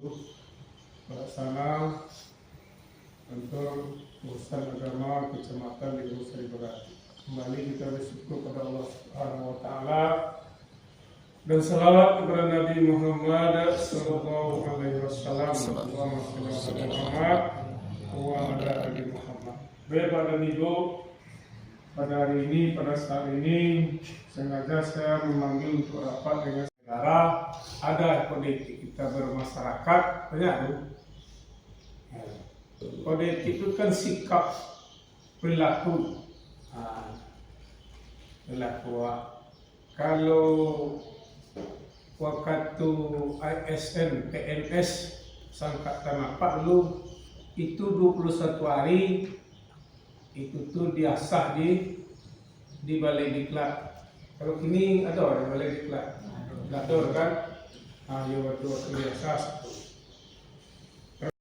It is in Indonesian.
Pelaksana kantor urusan agama kecamatan di Nusa Barat. Kembali kita bersyukur kepada Allah Subhanahu wa taala dan salawat kepada Nabi Muhammad sallallahu alaihi wasallam. Allahumma shalli ala Muhammad wa ala ali Muhammad. Baik pada minggu pada hari ini, pada saat ini sengaja saya memanggil untuk rapat dengan saudara. Ada kode etik kita bermasyarakat, banyak tuh. Kode etik itu kan sikap perilaku. Kalau waktu ASN PNS Sangkatan apa dulu itu 21 hari itu tuh diasah di balai diklat. Kalau kini ada di balai diklat, kan? Ya waktu biasa